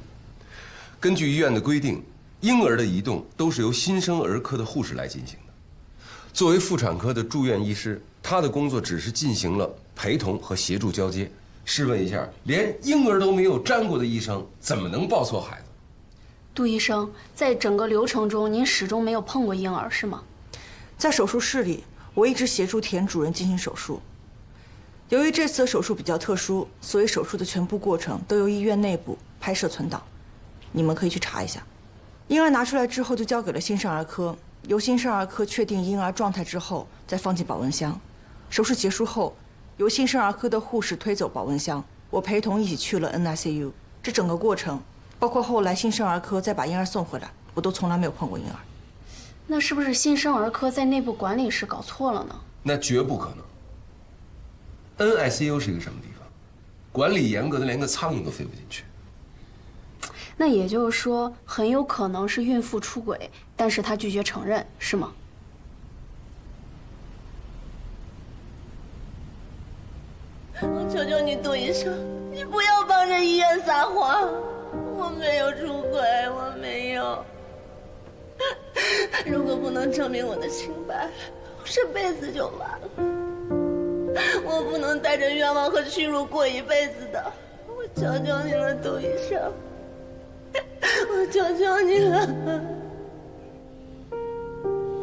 根据医院的规定，婴儿的移动都是由新生儿科的护士来进行的。作为妇产科的住院医师，他的工作只是进行了陪同和协助交接。试问一下，连婴儿都没有沾过的医生，怎么能抱错孩子？杜医生，在整个流程中，您始终没有碰过婴儿，是吗？在手术室里，我一直协助田主任进行手术。由于这次的手术比较特殊，所以手术的全部过程都由医院内部拍摄存档，你们可以去查一下。婴儿拿出来之后就交给了新生儿科，由新生儿科确定婴儿状态之后，再放进保温箱。手术结束后，由新生儿科的护士推走保温箱，我陪同一起去了 NICU。这整个过程，包括后来新生儿科再把婴儿送回来，我都从来没有碰过婴儿。那是不是新生儿科在内部管理时搞错了呢？那绝不可能。NICU 是一个什么地方？管理严格的连个苍蝇都飞不进去。那也就是说，很有可能是孕妇出轨，但是她拒绝承认，是吗？我求求你，杜医生，你不要帮着医院撒谎，我没有出轨，我没有。如果不能证明我的清白，我这辈子就完了。我不能带着冤枉和屈辱过一辈子的。我求求你了，杜医生，我求求你了。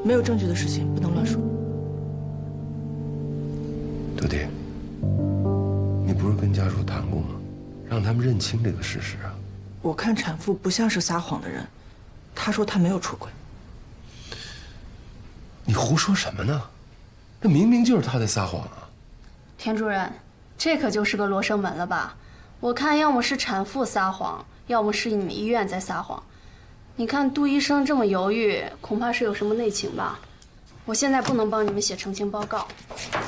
没有证据的事情不能乱说。杜迪，你不是跟家属谈过吗？让他们认清这个事实啊。我看产妇不像是撒谎的人，她说她没有出轨。你胡说什么呢？那明明就是他在撒谎啊！田主任，这可就是个罗生门了吧？我看要么是产妇撒谎，要么是你们医院在撒谎。你看杜医生这么犹豫，恐怕是有什么内情吧？我现在不能帮你们写澄清报告，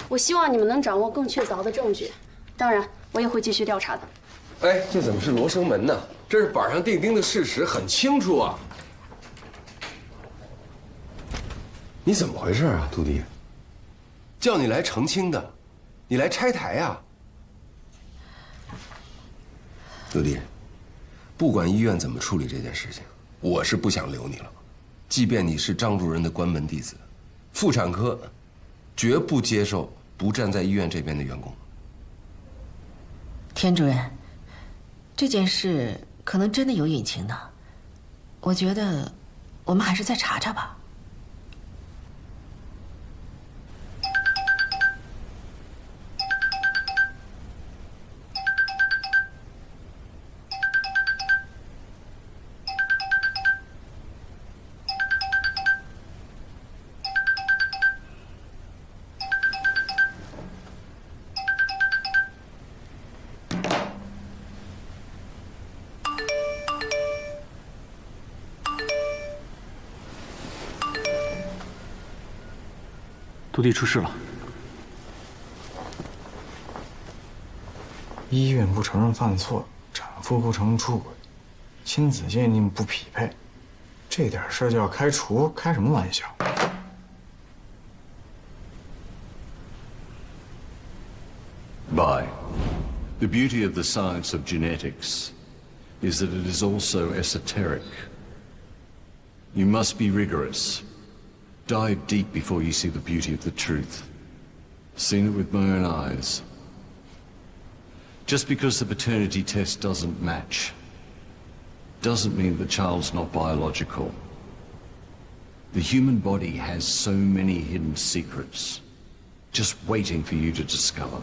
我希望你们能掌握更确凿的证据。当然，我也会继续调查的。哎，这怎么是罗生门呢？这是板上钉钉的事实，很清楚啊！你怎么回事啊，杜迪？叫你来澄清的，你来拆台呀？杜迪，不管医院怎么处理这件事情，我是不想留你了。即便你是张主任的关门弟子，妇产科绝不接受不站在医院这边的员工。田主任，这件事可能真的有隐情的，我觉得我们还是再查查吧。杜迪出事了，医院不承认犯错，产妇不承认出轨，亲子鉴定不匹配，这点事儿就要开除，开什么玩笑？Bye. The beauty of the science of genetics is that it is also esoteric. You must be rigorous. Dive deep before you see the beauty of the truth. Seen it with my own eyes. Just because the paternity test doesn't match doesn't mean the child's not biological. The human body has so many hidden secrets just waiting for you to discover.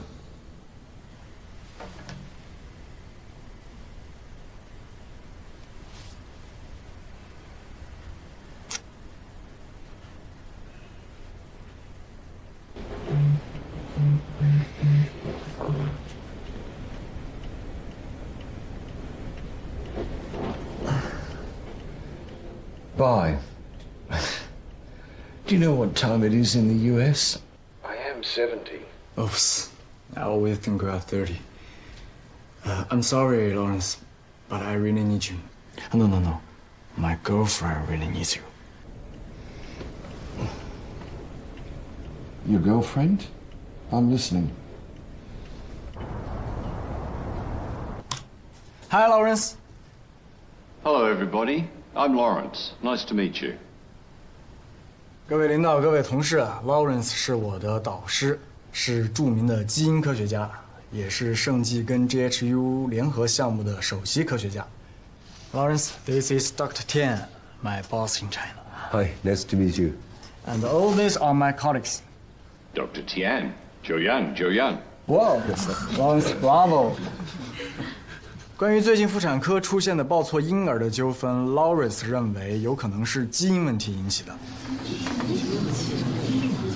Bye. Do you know what time it is in the US? I am 70. Oops. I always think we are 30. I'm sorry, Lawrence, but I really need you. No. My girlfriend really needs you. Your girlfriend? I'm listening. Hi, Lawrence. Hello, everybody. I'm Lawrence. Nice to meet you. 各位领导、各位同事，Lawrence 是我的导师，是著名的基因科学家，也是圣济跟 GHU 联合项目的首席科学家。Lawrence, this is Dr. Tian, my boss in China. Hi, nice to meet you. And all these are my colleagues. Dr. Tian, Joe Yang. Wow, Lawrence, bravo. 关于最近妇产科出现的抱错婴儿的纠纷 ，Lawrence 认为有可能是基因问题引起的。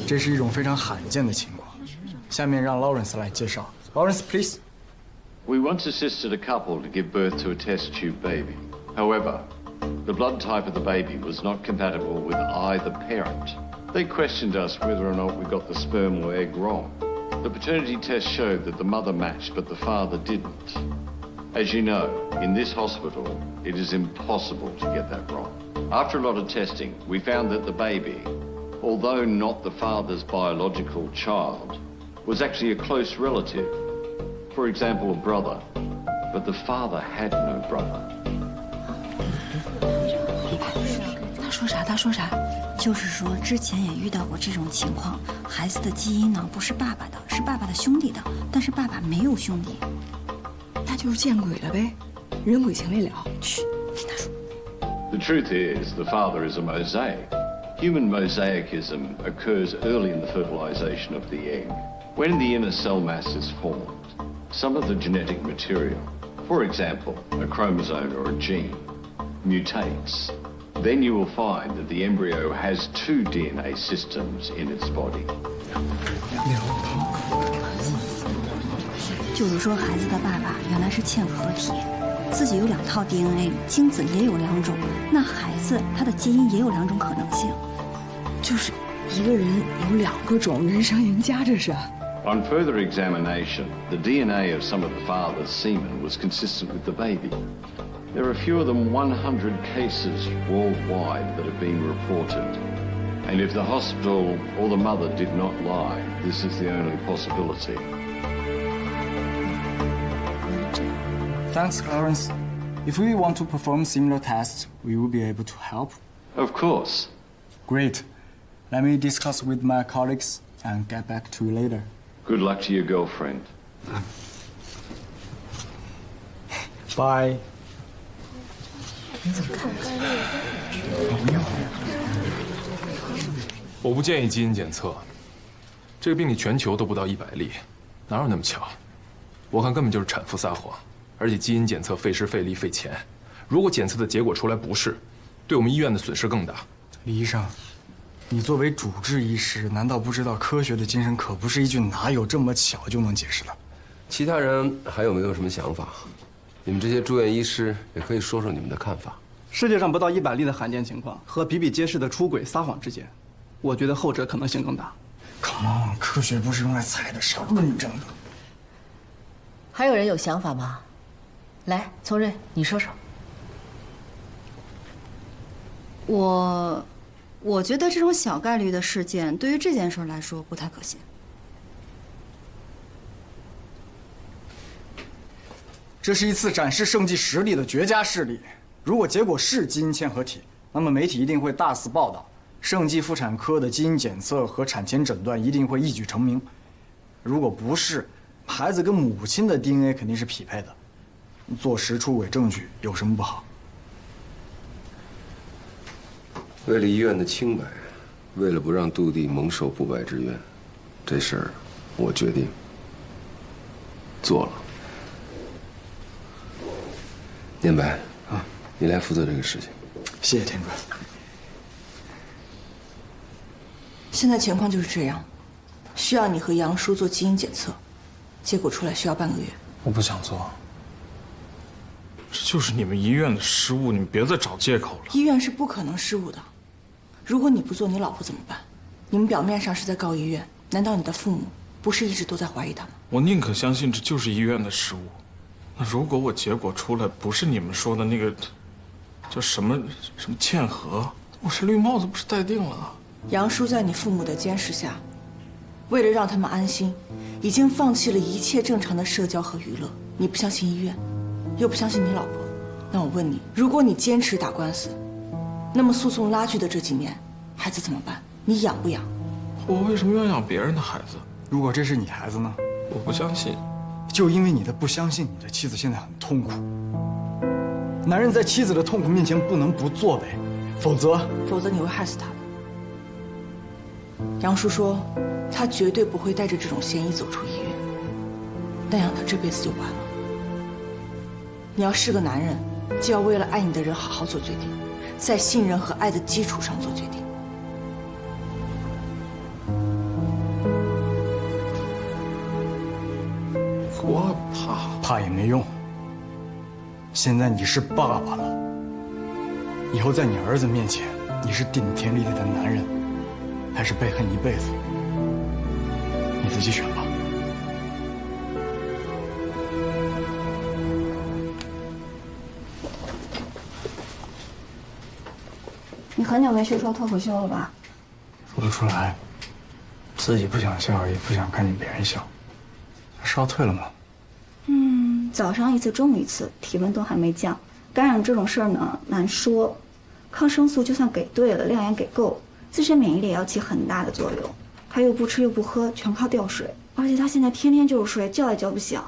这是一种非常罕见的情况。下面让 Lawrence 来介绍。Lawrence, please. We once assisted a couple to give birth to a test tube baby. However, the blood type of the baby was not compatible with either parent. They questioned us whether or not we got the sperm or egg wrong. The paternity test showed that the mother matched, but the father didn't. As you know, in this hospital, it is impossible to get that wrong. After a lot of testing, we found that the baby, although not the father's biological child, was actually a close relative. For example, a brother. But the father had no brother. 他说啥？他说啥？就是说之前也遇到过这种情况，孩子的基因呢不是爸爸的，是爸爸的兄弟的，但是爸爸没有兄弟。那就是见鬼了呗，人鬼情未了。嘘，听他说。The truth is, the father is a mosaic. Human mosaicism occurs early in the fertilization of the egg. When the inner cell mass is formed, some of the genetic material, for example, a chromosome or a gene, mutates. Then you will find that the embryo has 2 DNA systems in its body. 就是说，孩子的爸爸原来是嵌合体，自己有2套 DNA， 精子也有2种，那孩子他的基因也有2种可能性，就是一个人有2个种，人生赢家这是。On further examination, the DNA of some of the father's semen was consistent with the baby. There are fewer than 100 cases worldwide that have been reported. And if the hospital or the mother did not lie, this is the only possibility. Thanks, Clarence. If we want to perform similar tests, we will be able to help. Of course. Great. Let me discuss with my colleagues and get back to you later. Good luck to your girlfriend. Bye. 你怎么看我不建议基因检测，这个病例全球都不到100例，哪有那么巧？我看根本就是产妇撒谎，而且基因检测费时费力费钱。如果检测的结果出来不是，对我们医院的损失更大。李医生，你作为主治医师，难道不知道科学的精神可不是一句哪有这么巧就能解释的？其他人还有没有什么想法？你们这些住院医师也可以说说你们的看法。世界上不到100例的罕见情况和比比皆是的出轨撒谎之间，我觉得后者可能性更大。Come on， 科学不是用来猜的，是要论证的。还有人有想法吗？来，聪瑞，你说说。我觉得这种小概率的事件，对于这件事来说不太可信。这是一次展示圣迹实力的绝佳事例。如果结果是基因嵌合体，那么媒体一定会大肆报道，圣迹妇产科的基因检测和产前诊断一定会一举成名。如果不是，孩子跟母亲的 DNA 肯定是匹配的，坐实出伪证据有什么不好？为了医院的清白，为了不让杜弟蒙受不白之冤，这事儿我决定做了。念白啊，你来负责这个事情。谢谢田主任。现在情况就是这样，需要你和杨叔做基因检测，结果出来需要半个月。我不想做，这就是你们医院的失误，你们别再找借口了。医院是不可能失误的，如果你不做，你老婆怎么办？你们表面上是在告医院，难道你的父母不是一直都在怀疑他吗？我宁可相信这就是医院的失误。那如果我结果出来不是你们说的那个叫什么嵌合，我这绿帽子不是戴定了？杨叔在你父母的监视下，为了让他们安心，已经放弃了一切正常的社交和娱乐。你不相信医院，又不相信你老婆，那我问你，如果你坚持打官司，那么诉讼拉锯的这几年，孩子怎么办？你养不养？我为什么要养别人的孩子？如果这是你孩子呢？我不相信。就因为你的不相信，你的妻子现在很痛苦。男人在妻子的痛苦面前不能不作为，否则你会害死他的。杨叔说，他绝对不会带着这种嫌疑走出医院，那样他这辈子就完了。你要是个男人，就要为了爱你的人好好做决定，在信任和爱的基础上做决定。我怕也没用。现在你是爸爸了，以后在你儿子面前，你是顶天立地的男人，还是被恨一辈子？你自己选吧。很久没去说脱口秀了吧？说不出来，自己不想笑，也不想看见别人笑。烧退了吗？早上一次，中午一次，体温都还没降。感染这种事儿呢，难说。抗生素就算给对了，量也给够，自身免疫力也要起很大的作用。他又不吃又不喝，全靠吊水，而且他现在天天就是睡，叫也叫不醒。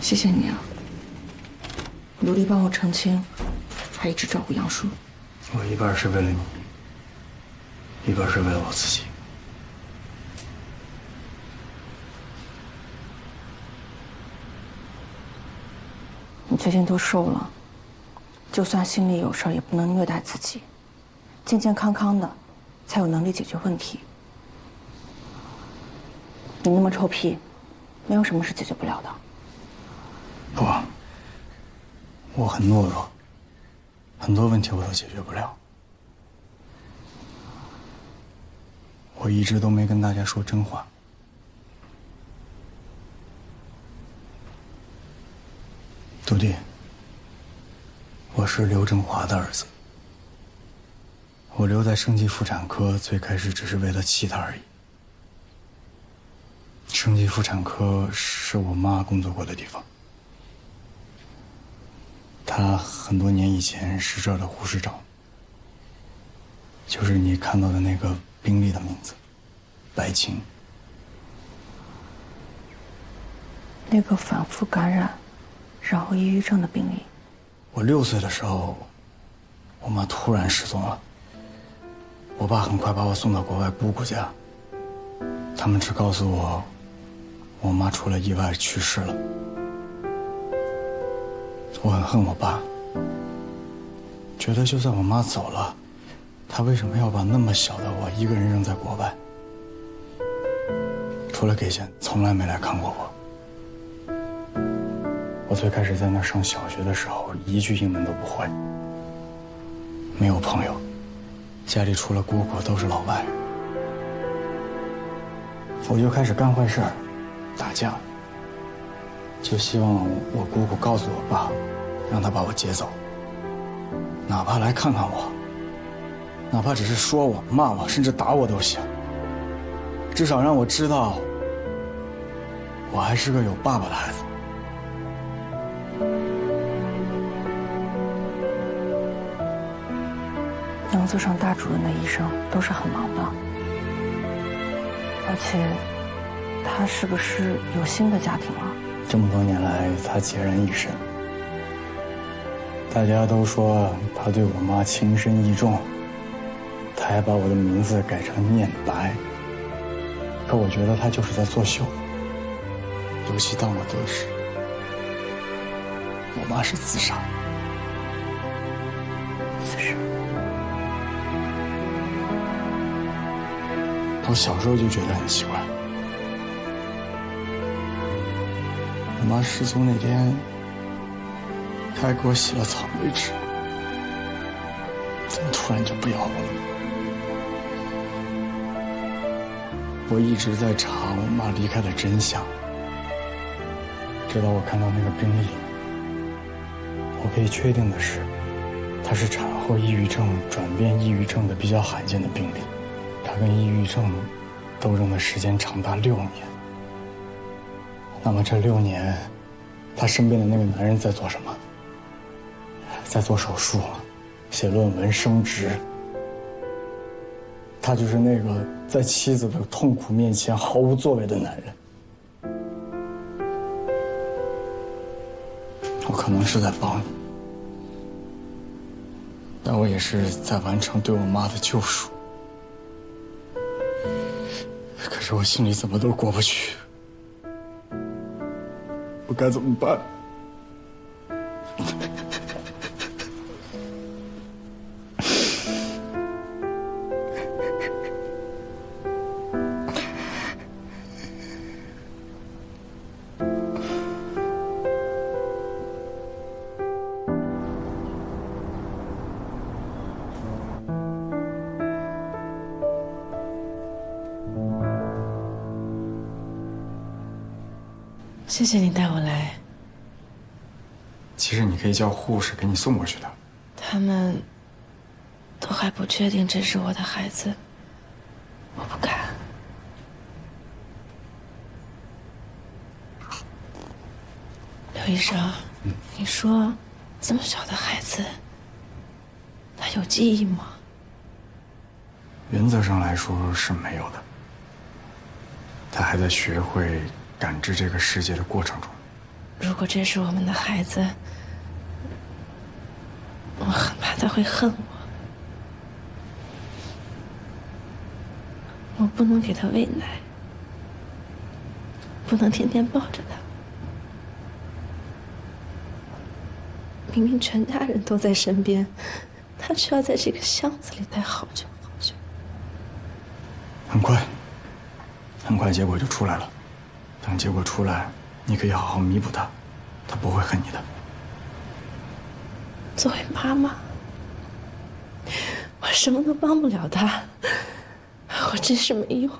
谢谢你啊，努力帮我澄清，还一直照顾杨叔。我一半是为了你，一半是为了我自己。你最近都瘦了，就算心里有事儿，也不能虐待自己，健健康康的，才有能力解决问题。你那么臭屁，没有什么是解决不了的。不，我很懦弱，很多问题我都解决不了。我一直都没跟大家说真话。徒弟，我是刘振华的儿子。我留在生级妇产科，最开始只是为了气他而已。生级妇产科是我妈工作过的地方。她很多年以前是这儿的护士长，就是你看到的那个病例的名字，白青。那个反复感染，然后抑郁症的病例。我6岁的时候，我妈突然失踪了。我爸很快把我送到国外姑姑家，他们只告诉我，我妈出了意外去世了。我很恨我爸，觉得就算我妈走了，他为什么要把那么小的我一个人扔在国外？除了给钱，从来没来看过我。我最开始在那儿上小学的时候，一句英文都不会，没有朋友，家里除了姑姑都是老外。我就开始干坏事儿，打架，就希望我姑姑告诉我爸，让他把我接走，哪怕来看看我，哪怕只是说我、骂我，甚至打我都行，至少让我知道，我还是个有爸爸的孩子。能做上大主任的医生都是很忙的，而且他是不是有新的家庭了？这么多年来，他孑然一身。大家都说他对我妈情深意重，他还把我的名字改成念白。可我觉得他就是在作秀。尤其当我得知我妈是自杀，我小时候就觉得很奇怪。我妈失踪那天，她还给我洗了澡没吃，怎么突然就不要我了？我一直在查我妈离开的真相，直到我看到那个病历。我可以确定的是，她是产后抑郁症转变抑郁症的比较罕见的病例。她跟抑郁症斗争的时间长达6年。那么这6年，她身边的那个男人在做什么？在做手术，写论文升职。他就是那个在妻子的痛苦面前毫无作为的男人。我可能是在帮你，但我也是在完成对我妈的救赎。可是我心里怎么都过不去，我该怎么办？谢谢你带我来。其实你可以叫护士给你送过去的。他们都还不确定这是我的孩子，我不敢。刘医生，你说这么小的孩子，他有记忆吗？原则上来说是没有的，他还在学会感知这个世界的过程中。如果这是我们的孩子，我很怕他会恨我。我不能给他喂奶，不能天天抱着他。明明全家人都在身边，他却要在这个箱子里待好久好久。很快结果就出来了。等结果出来，你可以好好弥补他，他不会恨你的。作为妈妈，我什么都帮不了他，我真是没用。